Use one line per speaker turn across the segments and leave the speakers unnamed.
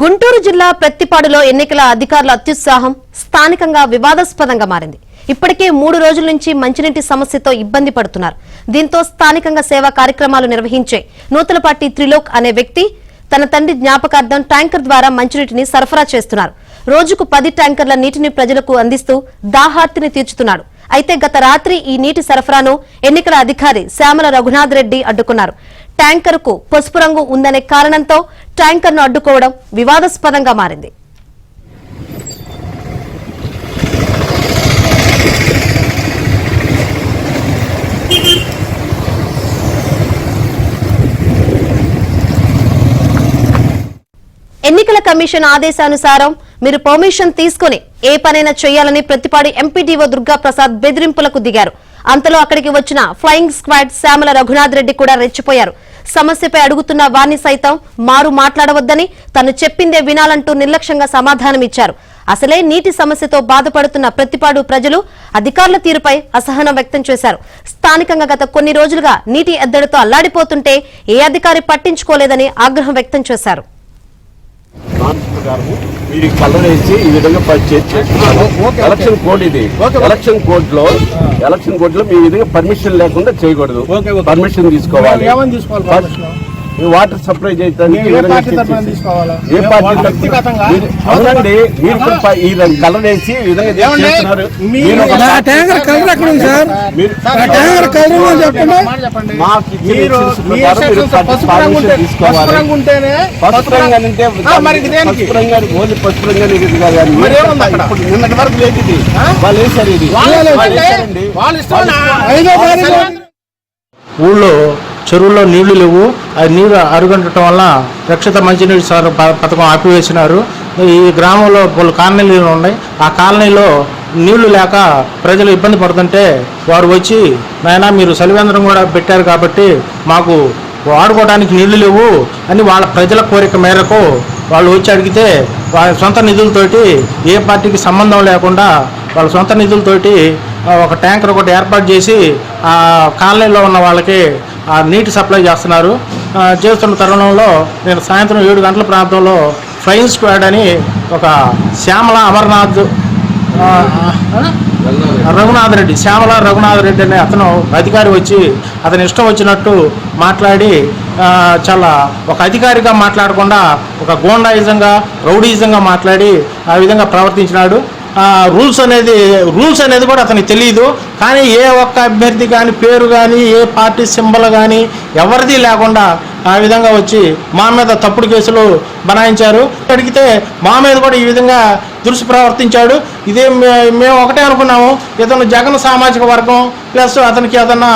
గుంటూరు జిల్లా ప్రత్తిపాడులో ఎన్నికల అధికారుల అత్యుత్సాహం స్థానికంగా వివాదాస్పదంగా మారింది. ఇప్పటికే 3 రోజుల నుంచి మంచినీటి సమస్యతో ఇబ్బంది పడుతున్నారు. దీంతో స్థానికంగా సేవా కార్యక్రమాలు నిర్వహించే నూతలపాటి త్రిలోక్ అనే వ్యక్తి తన తండ్రి జ్ఞాపకార్థం ట్యాంకర్ ద్వారా మంచినీటిని సరఫరా చేస్తున్నారు. రోజుకు 10 ట్యాంకర్ల నీటిని ప్రజలకు అందిస్తూ దాహార్తిని తీర్చుతున్నాడు. అయితే గత రాత్రి ఈ నీటి సరఫరాను ఎన్నికల అధికారి శ్యామల రఘునాథ్ రెడ్డి అడ్డుకున్నారు. ట్యాంకర్కు పసుపు రంగు ఉందనే కారణంతో ట్యాంకర్ను అడ్డుకోవడం వివాదాస్పదంగా మారింది. ఎన్నికల కమిషన్ ఆదేశానుసారం మీరు పర్మిషన్ తీసుకుని ఏ పనైనా చేయాలని ప్రతిపాడు ఎంపీడీఓ దుర్గా ప్రసాద్ బెదిరింపులకు దిగారు. అంతలో అక్కడికి వచ్చిన ఫ్లయింగ్ స్క్వాడ్ శ్యామల రఘునాథ్ రెడ్డి కూడా రెచ్చిపోయారు. సమస్యపై అడుగుతున్న వారిని సైతం మారు మాట్లాడవద్దని తను చెప్పిందే వినాలంటూ నిర్లక్ష్యంగా సమాధానమిచ్చారు. అసలే నీటి సమస్యతో బాధపడుతున్న ప్రతిపాడు ప్రజలు అధికారుల తీరుపై అసహనం వ్యక్తం చేశారు. స్థానికంగా గత కొన్ని రోజులుగా నీటి ఎద్దడితో అల్లాడిపోతుంటే ఏ అధికారి పట్టించుకోలేదని ఆగ్రహం వ్యక్తం చేశారు.
ఎలక్షన్ కోడ్ ఇది. ఎలక్షన్ కోడ్ లో మీ విధంగా పర్మిషన్ లేకుండా చేయకూడదు. పర్మిషన్ తీసుకోవాలి. వాటర్ సప్లై చేయడానికి ఏ పార్టీ అవునండి. మీరు ఈ కలర్ వేసి ఈ విధంగా చేస్తున్నారు. ఓన్లీ పసుపు రంగానే ఇది కాదు. నిన్నటి వరకు లేదు ఇది. వాళ్ళు వేసారు ఇది.
ఊళ్ళో చెరువుల్లో నీళ్లు లేవు. ఆ నీరు అరుగంటడం వల్ల రక్షిత మంచినీటి పథకం ఆపివేసినారు. ఈ గ్రామంలో పలు కాలనీలు ఉన్నాయి. ఆ కాలనీలో నీళ్లు లేక ప్రజలు ఇబ్బంది పడుతుంటే వారు వచ్చి నాయనా మీరు సలివేంద్రం కూడా పెట్టారు కాబట్టి మాకు వాడుకోవడానికి నీళ్లు లేవు అని వాళ్ళ ప్రజల కోరిక మేరకు వాళ్ళు వచ్చి అడిగితే వాళ్ళ సొంత నిధులతోటి ఏ పార్టీకి సంబంధం లేకుండా వాళ్ళ సొంత నిధులతోటి ఒక ట్యాంకర్ ఒకటి ఏర్పాటు చేసి ఆ కాలనీలో ఉన్న వాళ్ళకి ఆ నీటి సప్లై చేస్తున్న తరుణంలో నేను సాయంత్రం 7 గంటల ప్రాంతంలో ఫ్లయింగ్ స్క్వాడ్ అని ఒక శ్యామల రఘునాథ్ రెడ్డి అనే అతను అధికారి వచ్చి అతని ఇష్టం వచ్చినట్టు మాట్లాడి చాలా ఒక అధికారిగా మాట్లాడకుండా ఒక గూండాయిజంగా రౌడీయిజంగా మాట్లాడి ఆ విధంగా ప్రవర్తించినాడు. రూల్స్ అనేది కూడా అతనికి తెలియదు. కానీ ఏ ఒక్క అభ్యర్థి కానీ పేరు కానీ ఏ పార్టీ సింబల్ కానీ ఎవరిది లేకుండా ఆ విధంగా వచ్చి మా మీద తప్పుడు కేసులు బనాయించారు. అడిగితే మా మీద కూడా ఈ విధంగా ప్రవర్తించాడు. ఇదే మేము ఒకటే అనుకున్నాము, ఇతను జగన్ సామాజిక వర్గం ప్లస్ అతనికి ఏదన్నా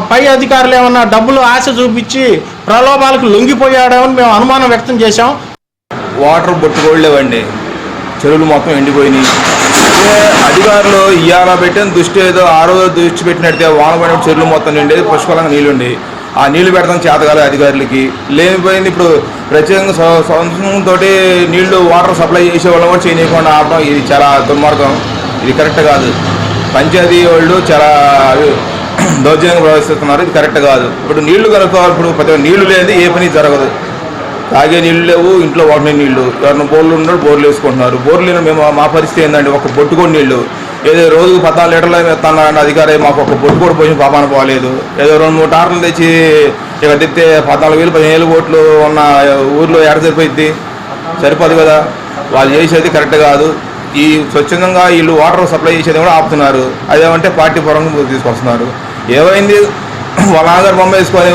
పై అధికారులు ఏమన్నా డబ్బులు ఆశ చూపించి ప్రలోభాలకు లొంగిపోయాడని మేము అనుమానం వ్యక్తం చేశాం.
వాటర్ బొట్టుకోలేవండి, చెరువులు మొత్తం ఎండిపోయినాయి. అధికారులు ఇయ్యాల పెట్టిన దృష్టి ఏదో ఆ రోజు దృష్టి పెట్టినట్టే వాన పడిన చెరువులు మొత్తం నిండేది, పుష్కలంగా నీళ్ళుండి ఆ నీళ్లు పెడతాం చేతగాలి అధికారులకి లేనిపోయింది. ఇప్పుడు ప్రత్యేకంగా సంవత్సరంతో నీళ్లు వాటర్ సప్లై చేసే వాళ్ళు కూడా చేయకుండా ఆపడం ఇది చాలా దుర్మార్గం. ఇది కరెక్ట్ కాదు. పంచాయతీ వాళ్ళు చాలా దౌర్జన్యంగా ప్రవర్తిస్తున్నారు. ఇది కరెక్ట్ కాదు. ఇప్పుడు నీళ్లు కనుక్కోవాలి. ఇప్పుడు నీళ్లు లేనిది ఏ పని జరగదు. తాగే నీళ్ళు లేవు, ఇంట్లో వాడిన నీళ్లు. ఎవరైనా బోర్లు ఉన్నాడు బోర్లు వేసుకుంటున్నారు. బోర్లు లేని మా పరిస్థితి ఏంటంటే ఒక బొట్టు కూడా నీళ్లు ఏదో రోజుకు 14 లీటర్లు ఎత్తాను అధికారి మాకు ఒక బొట్టు కూడా పోయి పాపాన పోలేదు. ఏదో 2-3 టార్లు తెచ్చి ఇక తిప్పితే 14,000 15,000 కోట్లు ఉన్న ఊర్లో ఎడ సరిపోదు కదా. వాళ్ళు చేసేది కరెక్ట్ కాదు. ఈ స్వచ్ఛందంగా వీళ్ళు వాటర్ సప్లై చేసేది కూడా ఆపుతున్నారు. అదేమంటే పార్టీ పరంగా తీసుకొస్తున్నారు. ఏమైంది వాళ్ళ ఆధార్ బొమ్మ వేసుకొని